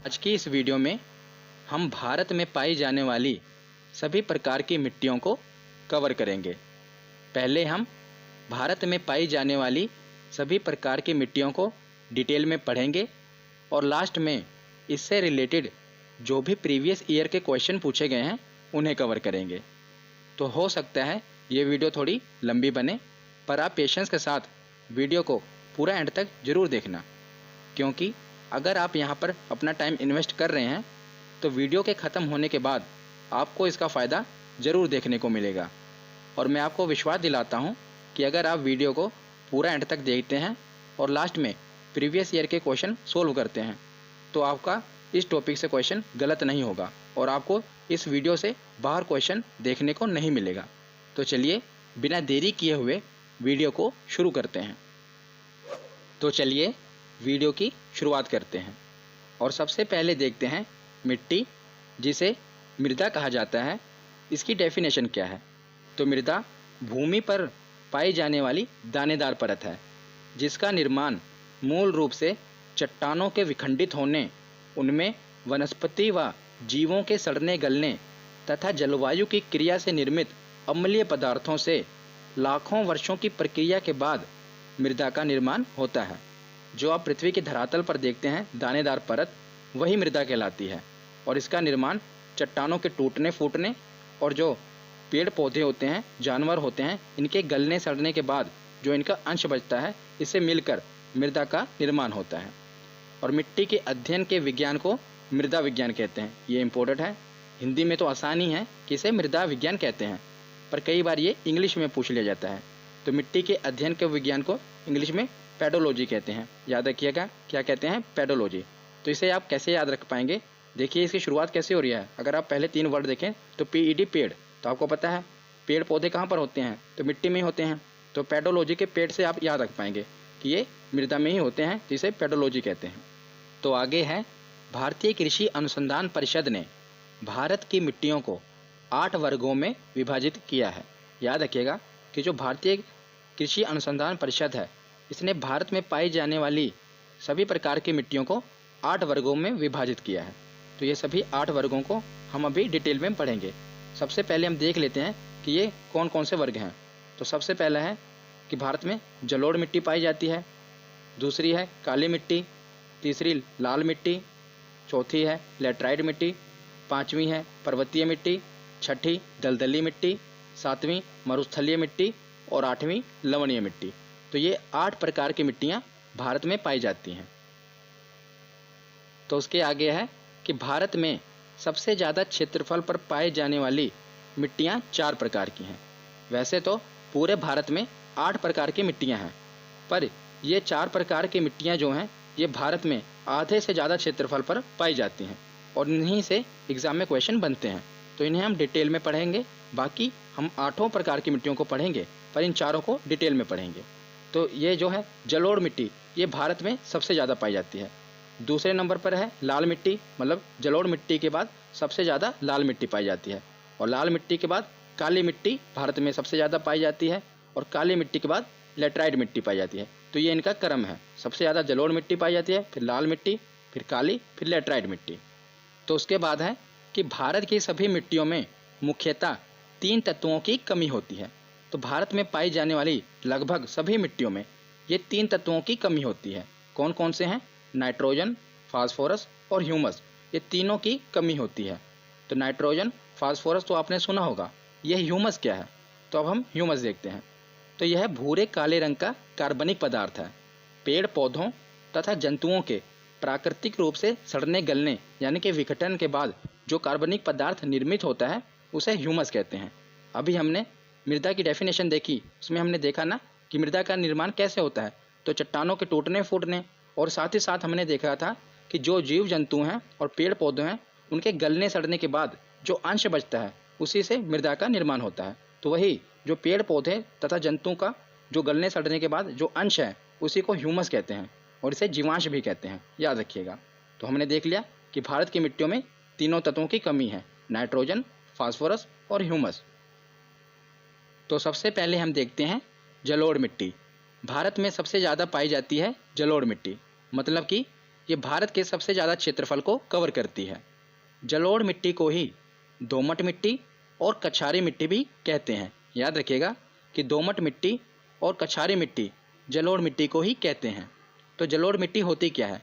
आज की इस वीडियो में हम भारत में पाई जाने वाली सभी प्रकार की मिट्टियों को कवर करेंगे। पहले हम भारत में पाई जाने वाली सभी प्रकार की मिट्टियों को डिटेल में पढ़ेंगे और लास्ट में इससे रिलेटेड जो भी प्रीवियस ईयर के क्वेश्चन पूछे गए हैं उन्हें कवर करेंगे। तो हो सकता है ये वीडियो थोड़ी लंबी बने, पर आप पेशेंस के साथ वीडियो को पूरा एंड तक ज़रूर देखना, क्योंकि अगर आप यहाँ पर अपना टाइम इन्वेस्ट कर रहे हैं तो वीडियो के ख़त्म होने के बाद आपको इसका फ़ायदा ज़रूर देखने को मिलेगा। और मैं आपको विश्वास दिलाता हूँ कि अगर आप वीडियो को पूरा एंड तक देखते हैं और लास्ट में प्रीवियस ईयर के क्वेश्चन सोल्व करते हैं तो आपका इस टॉपिक से क्वेश्चन गलत नहीं होगा और आपको इस वीडियो से बाहर क्वेश्चन देखने को नहीं मिलेगा। तो चलिए बिना देरी किए हुए वीडियो को शुरू करते हैं। तो चलिए वीडियो की शुरुआत करते हैं और सबसे पहले देखते हैं मिट्टी, जिसे मृदा कहा जाता है, इसकी डेफिनेशन क्या है। तो मृदा भूमि पर पाई जाने वाली दानेदार परत है जिसका निर्माण मूल रूप से चट्टानों के विखंडित होने, उनमें वनस्पति व जीवों के सड़ने गलने तथा जलवायु की क्रिया से निर्मित अम्लीय पदार्थों से लाखों वर्षों की प्रक्रिया के बाद मृदा का निर्माण होता है। जो आप पृथ्वी की धरातल पर देखते हैं दानेदार परत, वही मृदा कहलाती है और इसका निर्माण चट्टानों के टूटने फूटने और जो पेड़ पौधे होते हैं, जानवर होते हैं, इनके गलने सड़ने के बाद जो इनका अंश बचता है, इससे मिलकर मृदा का निर्माण होता है। और मिट्टी के अध्ययन के विज्ञान को मृदा विज्ञान कहते हैं। ये इम्पोर्टेंट है। हिंदी में तो आसान ही है कि इसे मृदा विज्ञान कहते हैं, पर कई बार ये इंग्लिश में पूछ लिया जाता है। तो मिट्टी के अध्ययन के विज्ञान को इंग्लिश में पेडोलॉजी कहते हैं। याद रखिएगा, क्या कहते हैं? पेडोलॉजी। तो इसे आप कैसे याद रख पाएंगे? देखिए इसकी शुरुआत कैसे हो रही है। अगर आप पहले 3 वर्ड देखें तो PED पेड़, तो आपको पता है पेड़ पौधे कहाँ पर होते हैं? तो मिट्टी में ही होते हैं। तो पेडोलॉजी के पेड़ से आप याद रख पाएंगे कि ये मृदा में ही होते हैं, जिसे पेडोलॉजी कहते हैं। तो आगे है, भारतीय कृषि अनुसंधान परिषद ने भारत की मिट्टियों को 8 वर्गों में विभाजित किया है। याद रखिएगा कि जो भारतीय कृषि अनुसंधान परिषद है, इसने भारत में पाई जाने वाली सभी प्रकार की मिट्टियों को 8 वर्गों में विभाजित किया है। तो ये सभी 8 वर्गों को हम अभी डिटेल में पढ़ेंगे। सबसे पहले हम देख लेते हैं कि ये कौन कौन से वर्ग हैं। तो सबसे पहला है कि भारत में जलोढ़ मिट्टी पाई जाती है, दूसरी है काली मिट्टी, तीसरी लाल मिट्टी, चौथी है लेटराइट मिट्टी, पाँचवीं है पर्वतीय मिट्टी, छठी दलदली मिट्टी, सातवीं मरुस्थलीय मिट्टी और 8वीं लवणीय मिट्टी। तो ये 8 प्रकार की मिट्टियाँ भारत में पाई जाती हैं। तो उसके आगे है कि भारत में सबसे ज़्यादा क्षेत्रफल पर पाई जाने वाली मिट्टियाँ 4 प्रकार की हैं। वैसे तो पूरे भारत में 8 प्रकार की मिट्टियाँ हैं, पर ये 4 प्रकार की मिट्टियाँ जो हैं, ये भारत में आधे से ज़्यादा क्षेत्रफल पर पाई जाती हैं और इन्हीं से एग्ज़ाम में क्वेश्चन बनते हैं। तो इन्हें हम डिटेल में पढ़ेंगे। बाकी हम 8 प्रकार की मिट्टियों को पढ़ेंगे, पर इन चारों को डिटेल में पढ़ेंगे। तो ये जो है जलोढ़ मिट्टी, ये भारत में सबसे ज़्यादा पाई जाती है। दूसरे नंबर पर है लाल मिट्टी, मतलब जलोढ़ मिट्टी के बाद सबसे ज़्यादा लाल मिट्टी पाई जाती है। और लाल मिट्टी के बाद काली मिट्टी भारत में सबसे ज़्यादा पाई जाती है और काली मिट्टी के बाद लेटराइट मिट्टी पाई जाती है। तो ये इनका क्रम है। सबसे ज़्यादा जलोढ़ मिट्टी पाई जाती है, फिर लाल मिट्टी, फिर काली, फिर लेटराइट मिट्टी। तो उसके बाद है कि भारत की सभी मिट्टियों में मुख्यतः 3 तत्वों की कमी होती है। तो भारत में पाई जाने वाली लगभग सभी मिट्टियों में ये 3 तत्वों की कमी होती है। कौन कौन से हैं? नाइट्रोजन, फास्फोरस और ह्यूमस। ये तीनों की कमी होती है। तो नाइट्रोजन, फास्फोरस तो आपने सुना होगा। यह ह्यूमस क्या है? तो अब हम ह्यूमस देखते हैं। तो यह भूरे काले रंग का कार्बनिक पदार्थ है। पेड़ पौधों तथा जंतुओं के प्राकृतिक रूप से सड़ने गलने यानी कि विघटन के बाद जो कार्बनिक पदार्थ निर्मित होता है, उसे ह्यूमस कहते हैं। अभी हमने मृदा की डेफिनेशन देखी, उसमें हमने देखा ना कि मृदा का निर्माण कैसे होता है। तो चट्टानों के टूटने फूटने और साथ ही साथ हमने देखा था कि जो जीव जंतु हैं और पेड़ पौधे हैं, उनके गलने सड़ने के बाद जो अंश बचता है, उसी से मृदा का निर्माण होता है। तो वही जो पेड़ पौधे तथा जंतु का जो गलने सड़ने के बाद जो अंश है, उसी को ह्यूमस कहते हैं और इसे जीवांश भी कहते हैं। याद रखिएगा। तो हमने देख लिया कि भारत की मिट्टियों में तीनों तत्वों की कमी है, नाइट्रोजन, फास्फोरस और ह्यूमस। तो सबसे पहले हम देखते हैं जलोढ़ मिट्टी। भारत में सबसे ज़्यादा पाई जाती है जलोढ़ मिट्टी, मतलब कि ये भारत के सबसे ज़्यादा क्षेत्रफल को कवर करती है। जलोढ़ मिट्टी को ही दोमट मिट्टी और कछारी मिट्टी भी कहते हैं। याद रखिएगा कि दोमट मिट्टी और कछारी मिट्टी जलोढ़ मिट्टी को ही कहते हैं। तो जलोढ़ मिट्टी होती क्या है?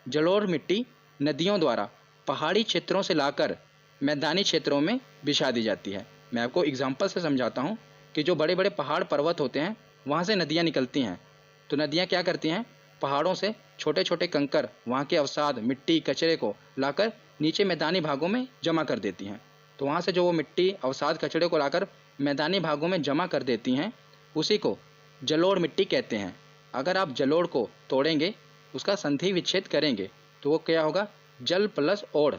जलोढ़ मिट्टी नदियों द्वारा पहाड़ी क्षेत्रों से लाकर मैदानी क्षेत्रों में बिछा दी जाती है। मैं आपको एग्जाम्पल से समझाता हूँ कि जो बड़े बड़े पहाड़ पर्वत होते हैं वहाँ से नदियाँ निकलती हैं। तो नदियाँ क्या करती हैं? पहाड़ों से छोटे छोटे कंकर, वहाँ के अवसाद, मिट्टी, कचरे को लाकर नीचे मैदानी भागों में जमा कर देती हैं। तो वहाँ से जो वो मिट्टी, अवसाद, कचरे को लाकर मैदानी भागों में जमा कर देती हैं, उसी को जलोढ़ मिट्टी कहते हैं। अगर आप जलोढ़ को तोड़ेंगे, उसका संधि विच्छेद करेंगे, तो वो क्या होगा? जल प्लस ओढ़।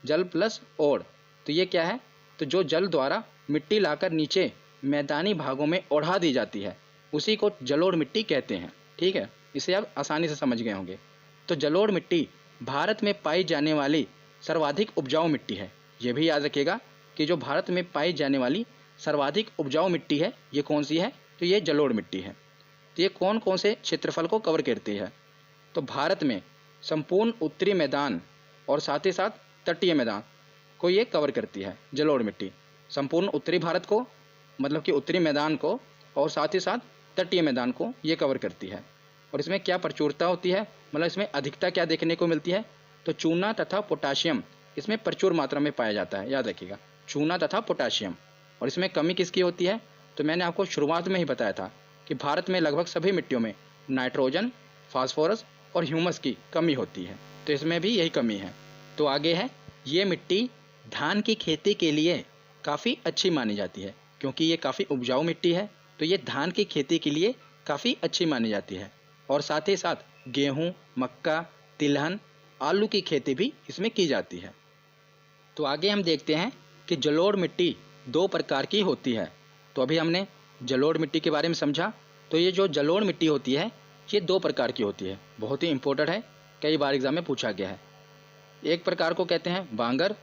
जल प्लस ओढ़, तो ये क्या है? तो जो जल द्वारा मिट्टी लाकर नीचे मैदानी भागों में ओढ़ा दी जाती है, उसी को जलोढ़ मिट्टी कहते हैं। ठीक है, इसे आप आसानी से समझ गए होंगे। तो जलोढ़ मिट्टी भारत में पाई जाने वाली सर्वाधिक उपजाऊ मिट्टी है। ये भी याद रखिएगा कि जो भारत में पाई जाने वाली सर्वाधिक उपजाऊ मिट्टी है, ये कौन सी है? तो ये जलोढ़ मिट्टी है। तो ये कौन कौन से क्षेत्रफल को कवर करती है? तो भारत में संपूर्ण उत्तरी मैदान और साथ ही साथ तटीय मैदान को ये कवर करती है जलोढ़ मिट्टी। संपूर्ण उत्तरी भारत को, मतलब कि उत्तरी मैदान को, और साथ ही साथ तटीय मैदान को ये कवर करती है। और इसमें क्या प्रचुरता होती है, मतलब इसमें अधिकता क्या देखने को मिलती है? तो चूना तथा पोटाशियम इसमें प्रचुर मात्रा में पाया जाता है। याद रखिएगा, चूना तथा पोटाशियम। और इसमें कमी किसकी होती है? तो मैंने आपको शुरुआत में ही बताया था कि भारत में लगभग सभी मिट्टियों में नाइट्रोजन, फास्फोरस और ह्यूमस की कमी होती है। तो इसमें भी यही कमी है। तो आगे है, ये मिट्टी धान की खेती के लिए काफ़ी अच्छी मानी जाती है, क्योंकि ये काफ़ी उपजाऊ मिट्टी है। तो ये धान की खेती के लिए काफ़ी अच्छी मानी जाती है। और साथ ही साथ गेहूँ, मक्का, तिलहन, आलू की खेती भी इसमें की जाती है। तो आगे हम देखते हैं कि जलोढ़ मिट्टी दो प्रकार की होती है। तो अभी हमने जलोढ़ मिट्टी के बारे में समझा। तो ये जो जलोढ़ मिट्टी होती है, ये दो प्रकार की होती है। बहुत ही इंपॉर्टेंट है, कई बार एग्जाम में पूछा गया है। एक प्रकार को कहते हैं बांगर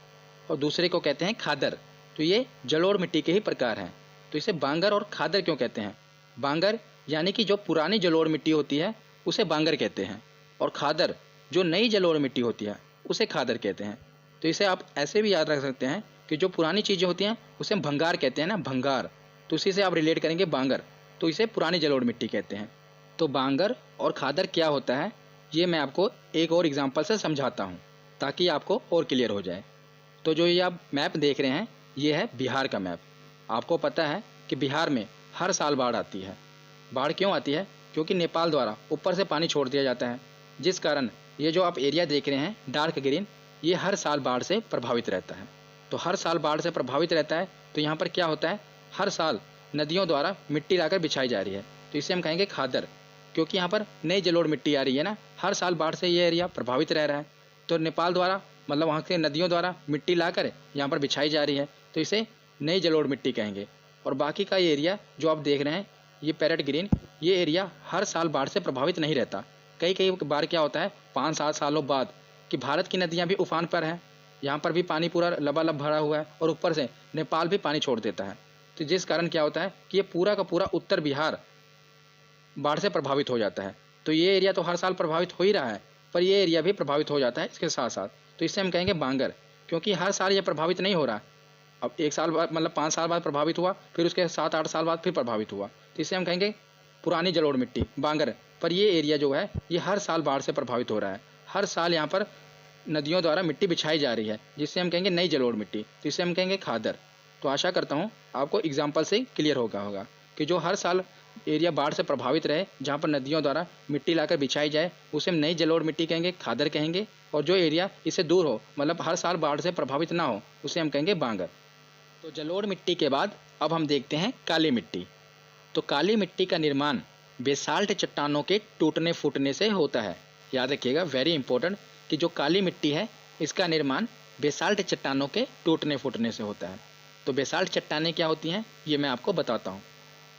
और दूसरे को कहते हैं खादर। तो ये जलोढ़ मिट्टी के ही प्रकार हैं। तो इसे बांगर और खादर क्यों कहते हैं? बांगर यानी कि जो पुरानी जलोढ़ मिट्टी होती है उसे बांगर कहते हैं, और खादर जो नई जलोढ़ मिट्टी होती है उसे खादर कहते हैं। तो इसे आप ऐसे भी याद रख सकते हैं कि जो पुरानी चीज़ें होती हैं उसे हम भंगार कहते हैं ना, भंगार। तो उसी से आप रिलेट करेंगे बांगर, तो इसे पुरानी जलोढ़ मिट्टी कहते हैं। तो बांगर और खादर क्या होता है, ये मैं आपको एक और एग्जांपल से समझाता हूँ ताकि आपको और क्लियर हो जाए। तो जो ये आप मैप देख रहे हैं, ये है बिहार का मैप। आपको पता है कि बिहार में हर साल बाढ़ आती है। बाढ़ क्यों आती है? क्योंकि नेपाल द्वारा ऊपर से पानी छोड़ दिया जाता है, जिस कारण ये जो आप एरिया देख रहे हैं डार्क ग्रीन, ये हर साल बाढ़ से प्रभावित रहता है। तो हर साल बाढ़ से प्रभावित रहता है। तो यहाँ पर क्या होता है, हर साल नदियों द्वारा मिट्टी लाकर बिछाई जा रही है। तो इसे हम कहेंगे खादर, क्योंकि यहाँ पर नई जलोढ़ मिट्टी आ रही है ना, हर साल बाढ़ से ये एरिया प्रभावित रह रहा है। तो नेपाल द्वारा, मतलब वहाँ के नदियों द्वारा मिट्टी लाकर यहाँ पर बिछाई जा रही है, तो इसे नई जलोढ़ मिट्टी कहेंगे। और बाकी का ये एरिया जो आप देख रहे हैं, ये पैरेट ग्रीन, ये एरिया हर साल बाढ़ से प्रभावित नहीं रहता। कई कई बार क्या होता है, 5-7 सालों बाद कि भारत की नदियाँ भी उफान पर हैं, यहाँ पर भी पानी पूरा लबालब भरा हुआ है, और ऊपर से नेपाल भी पानी छोड़ देता है। तो जिस कारण क्या होता है कि ये पूरा का पूरा उत्तर बिहार बाढ़ से प्रभावित हो जाता है। तो ये एरिया तो हर साल प्रभावित हो ही रहा है, पर ये एरिया भी प्रभावित हो जाता है इसके साथ साथ। तो इससे हम कहेंगे बांगर, क्योंकि हर साल ये प्रभावित नहीं हो रहा। अब 1 साल बाद, मतलब 5 साल बाद प्रभावित हुआ, फिर उसके 7-8 साल बाद फिर प्रभावित हुआ, तो इसे हम कहेंगे पुरानी जलोढ़ मिट्टी, बांगर। पर ये एरिया जो है ये हर साल बाढ़ से प्रभावित हो रहा है। हर साल यहाँ पर नदियों द्वारा मिट्टी बिछाई जा रही है, जिससे हम कहेंगे नई जलोढ़ मिट्टी, तो इसे हम कहेंगे खादर। तो आशा करता हूँ आपको एग्जाम्पल से क्लियर होगा कि जो हर साल एरिया बाढ़ से प्रभावित रहे, जहाँ पर नदियों द्वारा मिट्टी लाकर बिछाई जाए, उसे हम नई जलोढ़ मिट्टी कहेंगे, खादर कहेंगे। और जो एरिया इससे दूर हो, मतलब हर साल बाढ़ से प्रभावित ना हो, उसे हम कहेंगे बांगर। तो जलोढ़ मिट्टी के बाद अब हम देखते हैं काली मिट्टी। तो काली मिट्टी का निर्माण बेसाल्ट चट्टानों के टूटने फूटने से होता है। याद रखिएगा, वेरी इंपॉर्टेंट, कि जो काली मिट्टी है इसका निर्माण बेसाल्ट चट्टानों के टूटने फूटने से होता है। तो बेसाल्ट चट्टानें क्या होती हैं, ये मैं आपको बताता हूँ।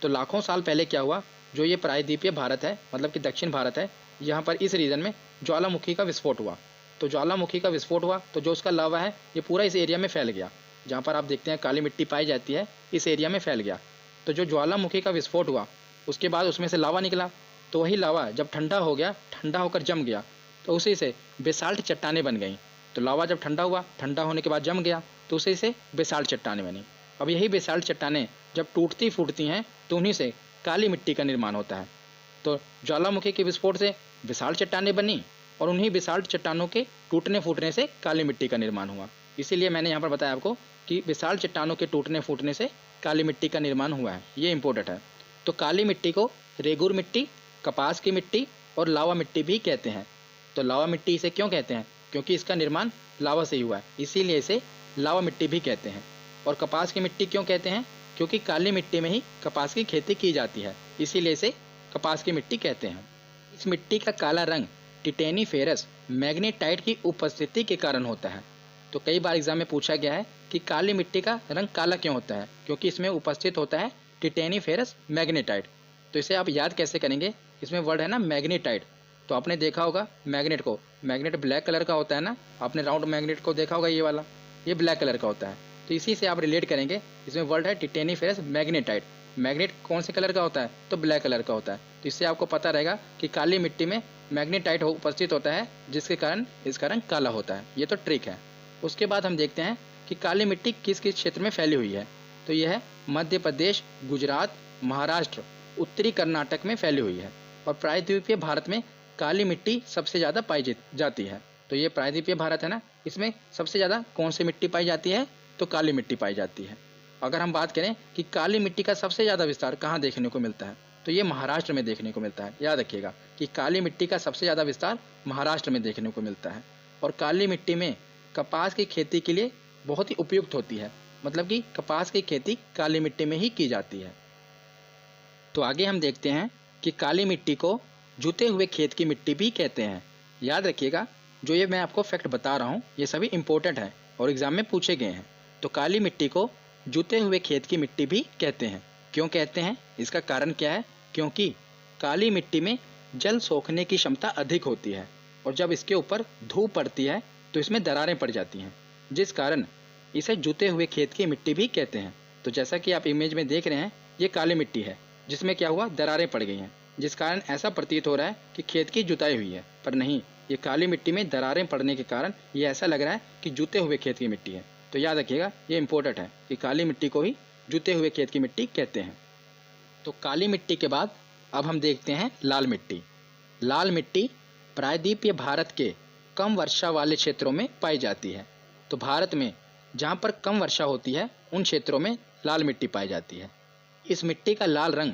तो लाखों साल पहले क्या हुआ, जो ये प्रायद्वीपीय भारत है, मतलब कि दक्षिण भारत है, यहाँ पर इस रीजन में ज्वालामुखी का विस्फोट हुआ। तो ज्वालामुखी का विस्फोट हुआ तो जो उसका लावा है ये पूरा इस एरिया में फैल गया। जहाँ पर आप देखते हैं काली मिट्टी पाई जाती है, इस एरिया में फैल गया। तो जो ज्वालामुखी का विस्फोट हुआ, उसके बाद उसमें से लावा निकला। तो वही लावा जब ठंडा हो गया, ठंडा होकर जम गया, तो उसी से बेसाल्ट चट्टानें बन गईं। तो लावा जब ठंडा हुआ, ठंडा होने के बाद जम गया, तो उसी से बेसाल्ट चट्टानें बनी। अब यही बेसाल्ट चट्टानें जब टूटती फूटती हैं तो उन्हीं से काली मिट्टी का निर्माण होता है। तो ज्वालामुखी के विस्फोट से बेसाल्ट चट्टानें बनी और उन्हीं बेसाल्ट चट्टानों के टूटने फूटने से काली मिट्टी का निर्माण हुआ। इसीलिए मैंने यहाँ पर बताया आपको कि बेसाल्ट चट्टानों के टूटने फूटने से काली मिट्टी का निर्माण हुआ है, ये इंपॉर्टेंट है। तो काली मिट्टी को रेगुर मिट्टी, कपास की मिट्टी और लावा मिट्टी भी कहते हैं। तो लावा मिट्टी इसे क्यों कहते हैं? क्योंकि इसका निर्माण लावा से ही हुआ है, इसीलिए इसे लावा मिट्टी भी कहते हैं। और कपास की मिट्टी क्यों कहते हैं? क्योंकि काली मिट्टी में ही कपास की खेती की जाती है, इसीलिए इसे कपास की मिट्टी कहते हैं। इस मिट्टी का काला रंग टिटेनीफेरस मैग्नेटाइट की उपस्थिति के कारण होता है। तो कई बार एग्जाम में पूछा गया है कि काली मिट्टी का रंग काला क्यों होता है? क्योंकि इसमें उपस्थित होता है टिटेनीफेरस मैग्नेटाइट। तो इसे आप याद कैसे करेंगे? इसमें वर्ड है ना मैग्नेटाइट, तो आपने देखा होगा मैग्नेट को, मैग्नेट ब्लैक कलर का होता है ना, आपने राउंड मैग्नेट को देखा होगा, ये वाला, ये ब्लैक कलर का होता है। तो इसी से आप रिलेट करेंगे, इसमें वर्ड है टिटेनीफेरस मैग्नेटाइट। मैग्नेट कौन से कलर का होता है? तो ब्लैक कलर का होता है। तो इससे आपको पता रहेगा कि काली मिट्टी में मैग्नेटाइट उपस्थित होता है, जिसके कारण इसका रंग काला होता है। ये तो ट्रिक है। उसके बाद हम देखते हैं कि काली मिट्टी किस किस क्षेत्र में फैली हुई है। तो यह है मध्य प्रदेश, गुजरात, महाराष्ट्र, उत्तरी कर्नाटक में फैली हुई है। और प्रायद्वीपीय भारत में काली मिट्टी सबसे ज़्यादा पाई जाती है। तो ये प्रायद्वीपीय भारत है ना, इसमें सबसे ज़्यादा कौन सी मिट्टी पाई जाती है? तो काली मिट्टी पाई जाती है। अगर हम बात करें कि काली मिट्टी का सबसे ज़्यादा विस्तार कहाँ देखने को मिलता है, तो ये महाराष्ट्र में देखने को मिलता है। याद रखिएगा कि काली मिट्टी का सबसे ज़्यादा विस्तार महाराष्ट्र में देखने को मिलता है। और काली मिट्टी में कपास की खेती के लिए बहुत ही उपयुक्त होती है, मतलब कि कपास की खेती काली मिट्टी में ही की जाती है। तो आगे हम देखते हैं कि काली मिट्टी को जुते हुए खेत की मिट्टी भी कहते हैं। याद रखिएगा, जो ये मैं आपको फैक्ट बता रहा हूँ ये सभी इंपॉर्टेंट हैं और एग्जाम में पूछे गए हैं। तो काली मिट्टी को जुते हुए खेत की मिट्टी भी कहते हैं। क्यों कहते हैं? इसका कारण क्या है? क्योंकि काली मिट्टी में जल सोखने की क्षमता अधिक होती है और जब इसके ऊपर धूप पड़ती है तो इसमें दरारें पड़ जाती हैं, जिस कारण इसे जुते हुए खेत की मिट्टी भी कहते हैं। तो जैसा कि आप इमेज में देख रहे हैं, ये काली मिट्टी है जिसमें क्या हुआ, दरारें पड़ गई हैं, जिस कारण ऐसा प्रतीत हो रहा है कि खेत की जुताई हुई है, पर नहीं, ये काली मिट्टी में दरारें पड़ने के कारण ये ऐसा लग रहा है कि जुते हुए खेत की मिट्टी है। तो याद रखिएगा, ये इंपॉर्टेंट है कि काली मिट्टी को ही जुते हुए खेत की मिट्टी कहते हैं। तो काली मिट्टी के बाद अब हम देखते हैं लाल मिट्टी। लाल मिट्टी प्रायद्वीपीय भारत के कम वर्षा वाले क्षेत्रों में पाई जाती है। तो भारत में जहाँ पर कम वर्षा होती है उन क्षेत्रों में लाल मिट्टी पाई जाती है। इस मिट्टी का लाल रंग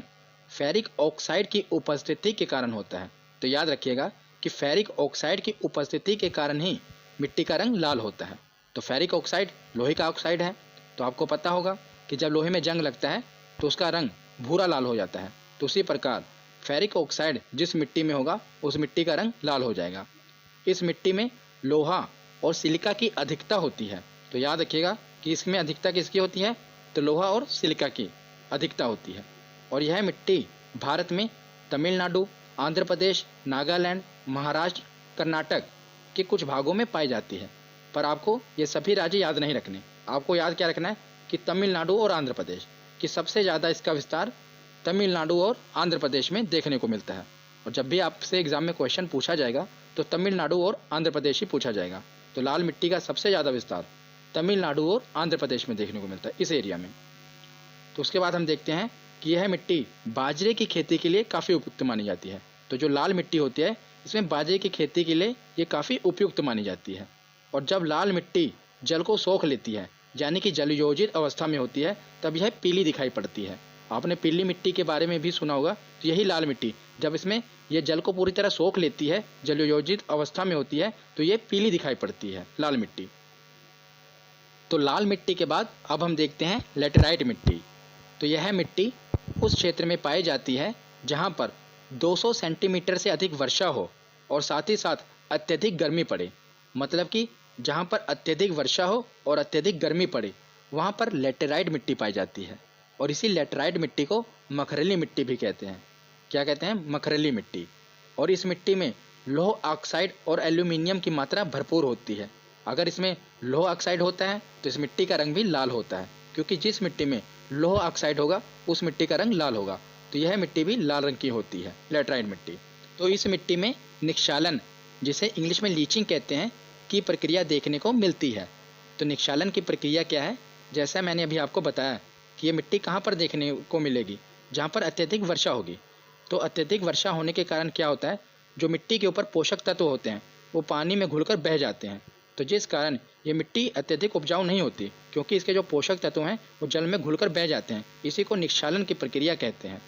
फेरिक ऑक्साइड की उपस्थिति के कारण होता है। तो याद रखिएगा कि फेरिक ऑक्साइड की उपस्थिति के कारण ही मिट्टी का रंग लाल होता है। तो फेरिक ऑक्साइड लोहे का ऑक्साइड है, तो आपको पता होगा कि जब लोहे में जंग लगता है तो उसका रंग भूरा लाल हो जाता है। तो उसी प्रकार फेरिक ऑक्साइड जिस मिट्टी में होगा उस मिट्टी का रंग लाल हो जाएगा। इस मिट्टी में लोहा और सिलिका की अधिकता होती है। तो याद रखिएगा कि इसमें अधिकता किसकी होती है? तो लोहा और सिलिका की अधिकता होती है। और यह मिट्टी भारत में तमिलनाडु, आंध्र प्रदेश, नागालैंड, महाराष्ट्र, कर्नाटक के कुछ भागों में पाई जाती है। पर आपको ये सभी राज्य याद नहीं रखने, आपको याद क्या रखना है कि तमिलनाडु और आंध्र प्रदेश की सबसे ज़्यादा इसका विस्तार तमिलनाडु और आंध्र प्रदेश में देखने को मिलता है। और जब भी आपसे एग्जाम में क्वेश्चन पूछा जाएगा तो तमिलनाडु और आंध्र प्रदेश ही पूछा जाएगा। तो लाल मिट्टी का सबसे ज़्यादा विस्तार तमिलनाडु और आंध्र प्रदेश में देखने को मिलता है, इस एरिया में। तो उसके बाद हम देखते हैं कि यह मिट्टी बाजरे की खेती के लिए काफ़ी उपयुक्त मानी जाती है। तो जो लाल मिट्टी होती है इसमें बाजरे की खेती के लिए ये काफ़ी उपयुक्त मानी जाती है। और जब लाल मिट्टी जल को सोख लेती है, यानी कि जलयोजित अवस्था में होती है, तब यह पीली दिखाई पड़ती है। आपने पीली मिट्टी के बारे में भी सुना होगा। तो यही लाल मिट्टी जब इसमें यह जल को पूरी तरह सोख लेती है, जलयोजित अवस्था में होती है, तो ये पीली दिखाई पड़ती है लाल मिट्टी। तो लाल मिट्टी के बाद अब हम देखते हैं लेटेराइट मिट्टी। तो यह मिट्टी उस क्षेत्र में पाई जाती है जहाँ पर 200 सेंटीमीटर से अधिक वर्षा हो और साथ ही साथ अत्यधिक गर्मी पड़े। मतलब कि जहाँ पर अत्यधिक वर्षा हो और अत्यधिक गर्मी पड़े वहाँ पर लेटेराइट मिट्टी पाई जाती है। और इसी लेटेराइट मिट्टी को मखरेली मिट्टी भी कहते हैं। क्या कहते हैं? मखरेली मिट्टी। और इस मिट्टी में लौह ऑक्साइड और एल्यूमिनियम की मात्रा भरपूर होती है। अगर इसमें लौह ऑक्साइड होता है तो इस मिट्टी का रंग भी लाल होता है, क्योंकि जिस मिट्टी में लौह ऑक्साइड होगा उस मिट्टी का रंग लाल होगा। तो यह मिट्टी भी लाल रंग की होती है, लेटेराइट मिट्टी। तो इस मिट्टी में निक्षालन जिसे इंग्लिश में लीचिंग कहते हैं, की प्रक्रिया देखने को मिलती है। तो निक्षालन की प्रक्रिया क्या है? जैसा मैंने अभी आपको बताया कि ये मिट्टी कहाँ पर देखने को मिलेगी, जहाँ पर अत्यधिक वर्षा होगी। तो अत्यधिक वर्षा होने के कारण क्या होता है, जो मिट्टी के ऊपर पोषक तत्व होते हैं वो पानी में घुलकर बह जाते हैं। तो जिस कारण ये मिट्टी अत्यधिक उपजाऊ नहीं होती, क्योंकि इसके जो पोषक तत्व हैं वो जल में घुलकर बह जाते हैं। इसी को निक्षालन की प्रक्रिया कहते हैं।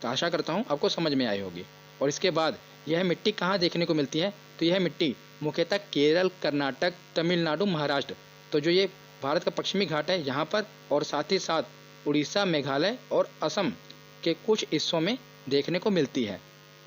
तो आशा करता हूँ आपको समझ में आई होगी। और इसके बाद यह मिट्टी कहाँ देखने को मिलती है? तो यह मिट्टी मुख्यतः केरल, कर्नाटक, तमिलनाडु, महाराष्ट्र, तो जो ये भारत का पश्चिमी घाट है यहाँ पर, और साथ ही साथ उड़ीसा, मेघालय और असम के कुछ हिस्सों में देखने को मिलती है।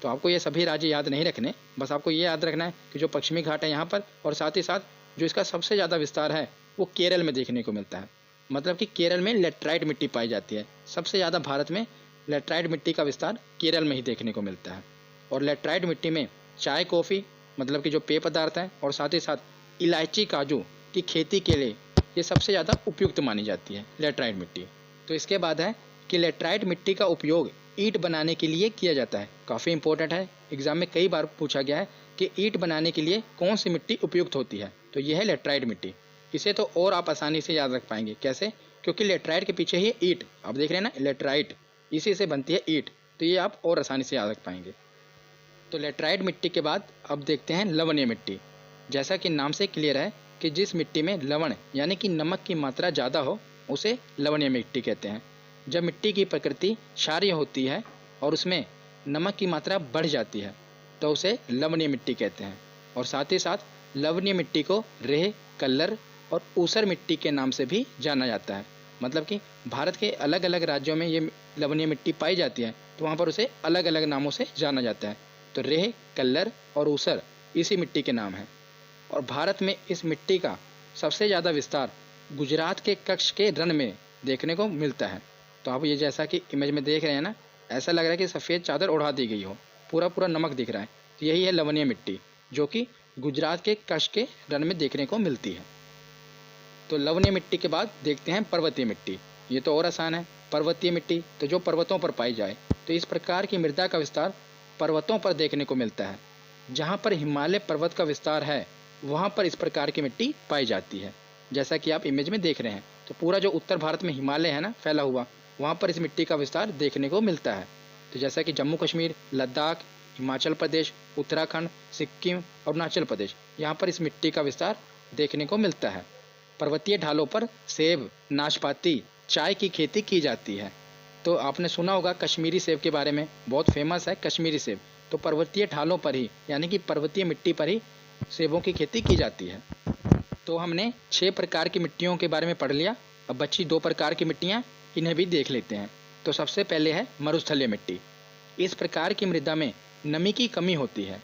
तो आपको ये सभी राज्य याद नहीं रखने, बस आपको ये याद रखना है कि जो पश्चिमी घाट है यहाँ पर, और साथ ही साथ जो इसका सबसे ज़्यादा विस्तार है वो केरल में देखने को मिलता है। मतलब कि केरल में लेटराइट मिट्टी पाई जाती है। सबसे ज़्यादा भारत में लेटराइट मिट्टी का विस्तार केरल में ही देखने को मिलता है। और लेटराइट मिट्टी में चाय, कॉफ़ी, मतलब कि जो पेय पदार्थ हैं, और साथ ही साथ इलायची, काजू की खेती के लिए ये सबसे ज़्यादा उपयुक्त मानी जाती है लेटराइट मिट्टी। तो इसके बाद है कि लेटराइट मिट्टी का उपयोग ईंट बनाने के लिए किया जाता है। काफ़ी इंपॉर्टेंट है, एग्जाम में कई बार पूछा गया है कि ईंट बनाने के लिए कौन सी मिट्टी उपयुक्त होती है। तो यह है लेटराइट मिट्टी। इसे तो और आप आसानी से याद रख पाएंगे। कैसे? क्योंकि लेटराइट के पीछे ही ईंट, आप देख रहे हैं ना, लेटराइट, इसी से बनती है ईंट। तो ये आप और आसानी से याद रख पाएंगे। तो लेटराइट मिट्टी के बाद अब देखते हैं लवणीय मिट्टी। जैसा कि नाम से क्लियर है कि जिस मिट्टी में लवण यानी कि नमक की मात्रा ज़्यादा हो उसे लवणीय मिट्टी कहते हैं। जब मिट्टी की प्रकृति क्षारीय होती है और उसमें नमक की मात्रा बढ़ जाती है तो उसे लवणीय मिट्टी कहते हैं। और साथ ही साथ लवणीय मिट्टी को रेह, कल्लर और ऊसर मिट्टी के नाम से भी जाना जाता है। मतलब कि भारत के अलग अलग राज्यों में ये लवणीय मिट्टी पाई जाती है, तो वहाँ पर उसे अलग अलग नामों से जाना जाता है। तो रेह, कल्लर और ऊसर इसी मिट्टी के नाम हैं। और भारत में इस मिट्टी का सबसे ज़्यादा विस्तार गुजरात के कच्छ के रण में देखने को मिलता है। तो आप ये जैसा कि इमेज में देख रहे हैं ना, ऐसा लग रहा है कि सफ़ेद चादर ओढ़ा दी गई हो, पूरा पूरा नमक दिख रहा है। तो यही है लवणीय मिट्टी, जो कि गुजरात के कच्छ के रण में देखने को मिलती है। तो लवणीय मिट्टी के बाद देखते हैं पर्वतीय मिट्टी। ये तो और आसान है। पर्वतीय मिट्टी तो जो पर्वतों पर पाई जाए। तो इस प्रकार की मृदा का विस्तार पर्वतों पर देखने को मिलता है। जहाँ पर हिमालय पर्वत का विस्तार है वहाँ पर इस प्रकार की मिट्टी पाई जाती है। जैसा कि आप इमेज में देख रहे हैं, तो पूरा जो उत्तर भारत में हिमालय है ना फैला हुआ, वहाँ पर इस मिट्टी का विस्तार देखने को मिलता है। तो जैसा कि जम्मू कश्मीर, लद्दाख, हिमाचल प्रदेश, उत्तराखंड, सिक्किम और अरुणाचल प्रदेश, यहाँ पर इस मिट्टी का विस्तार देखने को मिलता है। पर्वतीय ढालों पर सेब, नाशपाती, चाय की खेती की जाती है। तो आपने सुना होगा कश्मीरी सेब के बारे में, बहुत फेमस है कश्मीरी सेब। तो पर्वतीय ढालों पर ही यानी कि पर्वतीय मिट्टी पर ही सेबों की खेती की जाती है। तो हमने 6 प्रकार की मिट्टियों के बारे में पढ़ लिया। अब बची 2 प्रकार की मिट्टियाँ, इन्हें भी देख लेते हैं। तो सबसे पहले है मरुस्थलीय मिट्टी। इस प्रकार की मृदा में नमी की कमी होती है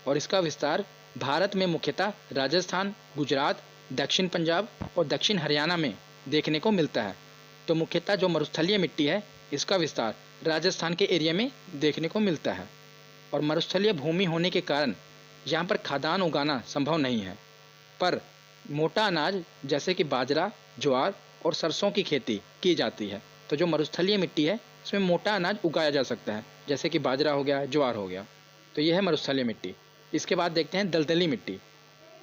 और इसका विस्तार भारत में मुख्यतः राजस्थान, गुजरात, दक्षिण पंजाब और दक्षिण हरियाणा में देखने को मिलता है। तो मुख्यतः जो मरुस्थलीय मिट्टी है इसका विस्तार राजस्थान के एरिया में देखने को मिलता है। और मरुस्थलीय भूमि होने के कारण यहाँ पर खाद्यान्न उगाना संभव नहीं है, पर मोटा अनाज जैसे कि बाजरा, ज्वार और सरसों की खेती की जाती है। तो जो मरुस्थलीय मिट्टी है उसमें मोटा अनाज उगाया जा सकता है, जैसे कि बाजरा हो गया, ज्वार हो गया। तो यह है मरुस्थलीय मिट्टी। इसके बाद देखते हैं दलदली मिट्टी।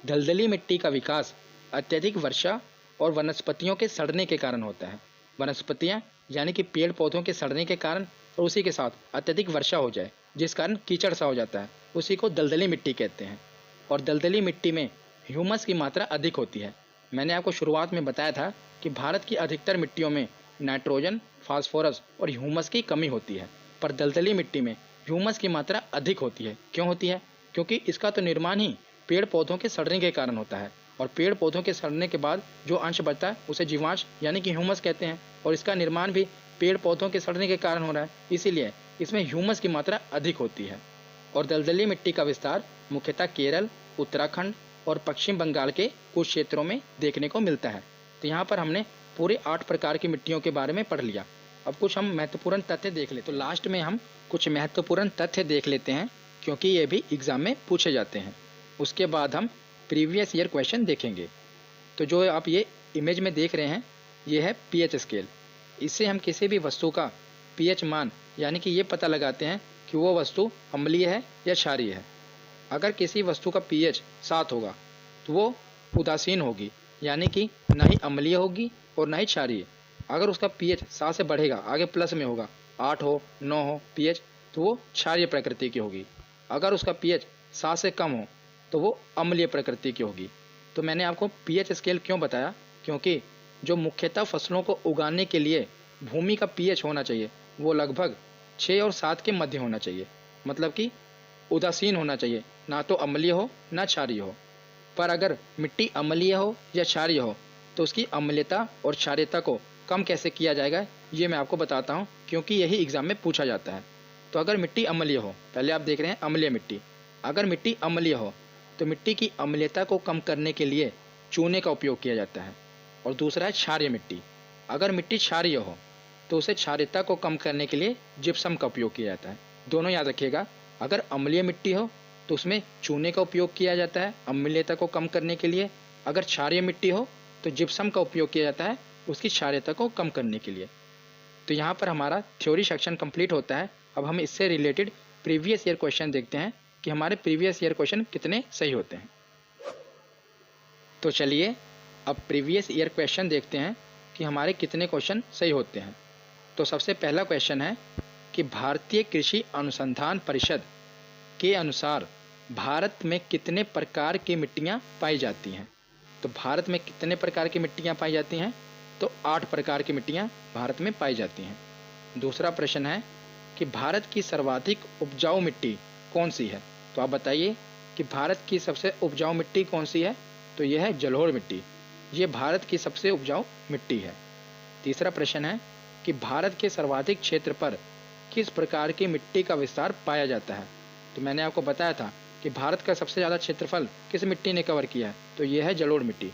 दलदली मिट्टी का विकास अत्यधिक वर्षा और वनस्पतियों के सड़ने के कारण होता है। वनस्पतियाँ यानी कि पेड़ पौधों के सड़ने के कारण और उसी के साथ अत्यधिक वर्षा हो जाए जिस कारण कीचड़ सा हो जाता है, उसी को दलदली मिट्टी कहते हैं। और दलदली मिट्टी में ह्यूमस की मात्रा अधिक होती है। मैंने आपको शुरुआत में बताया था कि भारत की अधिकतर मिट्टियों में नाइट्रोजन, फास्फोरस और ह्यूमस की कमी होती है, पर दलदली मिट्टी में ह्यूमस की मात्रा अधिक होती है। क्यों होती है? क्योंकि इसका तो निर्माण ही पेड़ पौधों के सड़ने के कारण होता है, और पेड़ पौधों के सड़ने के बाद जो अंश बचता है उसे जीवांश यानी कि ह्यूमस कहते हैं। और इसका निर्माण भी पेड़ पौधों के सड़ने के कारण हो रहा है, इसीलिए इसमें ह्यूमस की मात्रा अधिक होती है। और दलदली मिट्टी का विस्तार मुख्यतः केरल, उत्तराखंड और पश्चिम बंगाल के कुछ क्षेत्रों में देखने को मिलता है। तो यहाँ पर हमने पूरे 8 प्रकार की मिट्टियों के बारे में पढ़ लिया। अब कुछ हम महत्वपूर्ण तथ्य देख लेते। तो लास्ट में हम कुछ महत्वपूर्ण तथ्य देख लेते हैं, क्योंकि ये भी एग्जाम में पूछे जाते हैं। उसके बाद हम प्रीवियस ईयर क्वेश्चन देखेंगे। तो जो आप ये इमेज में देख रहे हैं, ये है पीएच स्केल। इससे हम किसी भी वस्तु का पीएच मान यानी कि ये पता लगाते हैं कि वो वस्तु अम्लीय है या क्षारीय है। अगर किसी वस्तु का pH 7 होगा तो वो उदासीन होगी, यानी कि ना ही अम्लीय होगी और ना ही क्षारीय। अगर उसका pH 7 से बढ़ेगा, आगे प्लस में होगा, 8 हो 9 हो pH, तो वो क्षारीय प्रकृति की होगी। अगर उसका pH 7 से कम हो तो वो अम्लीय प्रकृति की होगी। तो मैंने आपको pH स्केल क्यों बताया, क्योंकि जो मुख्यतः फसलों को उगाने के लिए भूमि का pH होना चाहिए वो लगभग 6 और 7 के मध्य होना चाहिए, मतलब कि उदासीन होना चाहिए, ना तो अम्लीय हो ना क्षारीय हो। पर अगर मिट्टी अम्लीय हो या क्षारीय हो तो उसकी अम्लीयता और क्षारीयता को कम कैसे किया जाएगा ये मैं आपको बताता हूँ, क्योंकि यही एग्जाम में पूछा जाता है। तो अगर मिट्टी अम्लीय हो, पहले आप देख रहे हैं अम्लीय मिट्टी, अगर मिट्टी अम्लीय हो तो मिट्टी की अम्लीयता को कम करने के लिए चूने का उपयोग किया जाता है। और दूसरा है क्षारीय मिट्टी, अगर मिट्टी क्षारीय हो तो उसे क्षारीयता को कम करने के लिए जिप्सम का उपयोग किया जाता है। दोनों याद रखिएगा, अगर अम्लीय मिट्टी हो तो उसमें चूने का उपयोग किया जाता है अम्लीयता को कम करने के लिए, अगर क्षारीय मिट्टी हो तो जिप्सम का उपयोग किया जाता है उसकी क्षारीयता को कम करने के लिए। तो यहाँ पर हमारा थ्योरी सेक्शन कंप्लीट होता है। अब हम इससे रिलेटेड प्रीवियस ईयर क्वेश्चन देखते हैं कि हमारे प्रीवियस ईयर क्वेश्चन कितने सही होते हैं। तो चलिए अब प्रीवियस ईयर क्वेश्चन देखते हैं कि हमारे कितने क्वेश्चन सही होते हैं। तो सबसे पहला क्वेश्चन है कि भारतीय कृषि अनुसंधान परिषद के अनुसार भारत में कितने प्रकार की मिट्टियाँ पाई जाती हैं। तो भारत में कितने प्रकार की मिट्टियाँ पाई जाती हैं, तो 8 प्रकार की मिट्टियाँ भारत में पाई जाती हैं। दूसरा प्रश्न है कि भारत की सर्वाधिक उपजाऊ मिट्टी कौन सी है। तो आप बताइए कि भारत की सबसे उपजाऊ मिट्टी कौन सी है, तो यह है जलोढ़ मिट्टी, ये भारत की सबसे उपजाऊ मिट्टी है। तीसरा प्रश्न है कि भारत के सर्वाधिक क्षेत्र पर किस प्रकार की मिट्टी का विस्तार पाया जाता है। तो मैंने आपको बताया था कि भारत का सबसे ज़्यादा क्षेत्रफल किस मिट्टी ने कवर किया है, तो यह है जलोढ़ मिट्टी।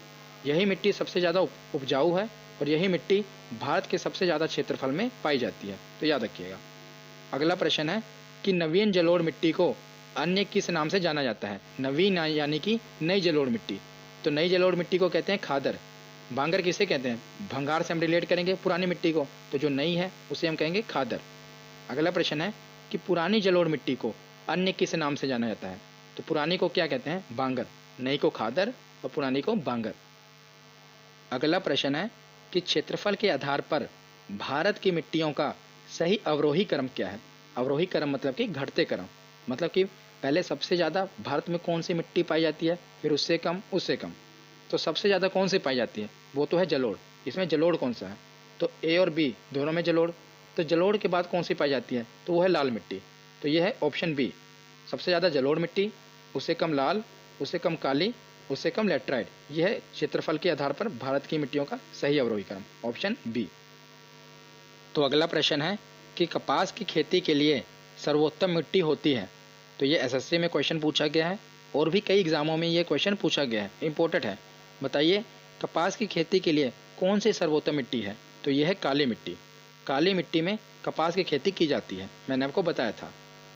यही मिट्टी सबसे ज़्यादा उपजाऊ है और यही मिट्टी भारत के सबसे ज़्यादा क्षेत्रफल में पाई जाती है, तो याद रखिएगा। अगला प्रश्न है कि नवीन जलोढ़ मिट्टी को अन्य किस नाम से जाना जाता है। नवीन यानी कि नई जलोढ़ मिट्टी, तो नई जलोढ़ मिट्टी को कहते हैं खादर। बांगर किसे कहते हैं, भंगार से हम रिलेट करेंगे पुरानी मिट्टी को, तो जो नई है उसे हम कहेंगे खादर। अगला प्रश्न है कि पुरानी जलोढ़ मिट्टी को अन्य किस नाम से जाना जाता है। तो पुरानी को क्या कहते हैं, बांगर, नई को खादर और पुरानी को बांगर। अगला प्रश्न है कि क्षेत्रफल के आधार पर भारत की मिट्टियों का सही अवरोही क्रम क्या है। अवरोही क्रम मतलब कि घटते क्रम, मतलब कि पहले सबसे ज़्यादा भारत में कौन सी मिट्टी पाई जाती है, फिर उससे कम उससे कम। तो सबसे ज़्यादा कौन सी पाई जाती है, वो तो है जलोढ़। इसमें जलोढ़ कौन सा है, तो ए और बी दोनों में जलोढ़। तो जलोढ़ के बाद कौन सी पाई जाती है, तो वो है लाल मिट्टी। तो ये है ऑप्शन बी, सबसे ज़्यादा जलोढ़ मिट्टी, उससे कम लाल, उससे कम काली, उससे कम लेटराइट। यह है क्षेत्रफल के आधार पर भारत की मिट्टियों का सही अवरोही क्रम, ऑप्शन बी। तो अगला प्रश्न है कि कपास की खेती के लिए सर्वोत्तम मिट्टी होती है। तो ये एसएससी में क्वेश्चन पूछा गया है और भी कई एग्जामों में ये क्वेश्चन पूछा गया है, इम्पोर्टेंट है। बताइए कपास की खेती के लिए कौन सी सर्वोत्तम मिट्टी है, तो यह है काली मिट्टी। काली मिट्टी में कपास की खेती की जाती है, मैंने आपको बताया था।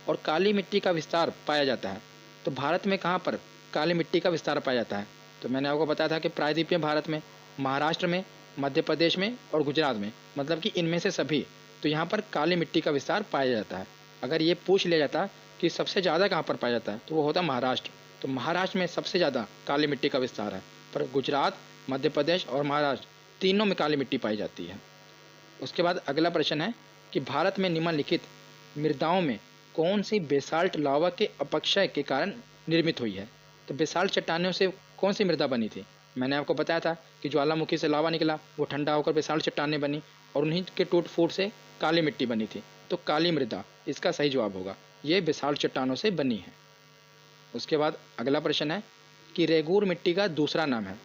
और काली मिट्टी का विस्तार पाया जाता है, तो भारत में कहाँ पर काली मिट्टी का विस्तार पाया जाता है, तो मैंने आपको बताया था कि प्रायद्वीपीय भारत में, महाराष्ट्र में, मध्य प्रदेश में और गुजरात में, मतलब कि इनमें से सभी। तो यहाँ पर काली मिट्टी का विस्तार पाया जाता है। अगर ये पूछ लिया जाता कि सबसे ज़्यादा कहाँ पर पाया जाता है, तो वो होता महाराष्ट्र। तो महाराष्ट्र में सबसे ज़्यादा काली मिट्टी का विस्तार है, पर गुजरात, मध्य प्रदेश और महाराष्ट्र तीनों में काली मिट्टी पाई जाती है। उसके बाद अगला प्रश्न है कि भारत में निम्नलिखित मृदाओं में कौन सी बेसाल्ट लावा के अपक्षय के कारण निर्मित हुई है। तो बेसाल्ट चट्टानों से कौन सी मृदा बनी थी, मैंने आपको बताया था कि ज्वालामुखी से लावा निकला, वो ठंडा होकर बेसाल्ट चट्टानें बनी और उन्हीं के टूट फूट से काली मिट्टी बनी थी। तो काली मृदा इसका सही जवाब होगा, ये बेसाल्ट चट्टानों से बनी है। उसके बाद अगला प्रश्न है कि रेगूर मिट्टी का दूसरा नाम है।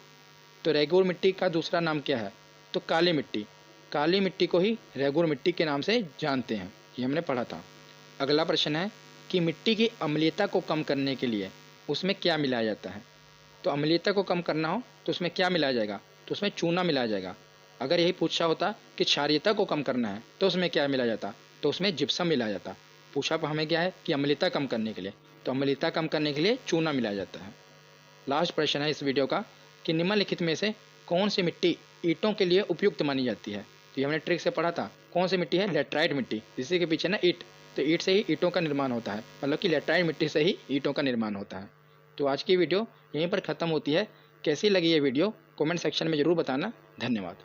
तो रेगूर मिट्टी का दूसरा नाम क्या है, तो काली मिट्टी। काली मिट्टी को ही रेगूर मिट्टी के नाम से जानते हैं, ये हमने पढ़ा था। अगला प्रश्न है कि मिट्टी की अम्लीयता को कम करने के लिए उसमें क्या मिलाया जाता है। तो अम्लीयता को कम करना हो तो उसमें क्या मिलाया जाएगा, तो उसमें चूना मिलाया जाएगा। अगर यही पूछा होता कि क्षारीयता को कम करना है तो उसमें क्या मिलाया जाता, तो उसमें जिप्सम मिलाया जाता। पूछा हमें क्या है कि अम्लीयता कम करने के लिए, तो अम्लीयता कम करने के लिए चूना मिलाया जाता है। लास्ट प्रश्न है इस वीडियो का कि निम्नलिखित में से कौन सी मिट्टी ईंटों के लिए उपयुक्त मानी जाती है। तो ये हमने ट्रिक से पढ़ा था, कौन सी मिट्टी है, लेटराइट मिट्टी, जिसके के पीछे ना ईंट, तो ईंट से ही ईंटों का निर्माण होता है, मतलब कि लेटराइट मिट्टी से ही ईंटों का निर्माण होता है। तो आज की वीडियो यहीं पर ख़त्म होती है। कैसी लगी ये वीडियो कमेंट सेक्शन में ज़रूर बताना। धन्यवाद।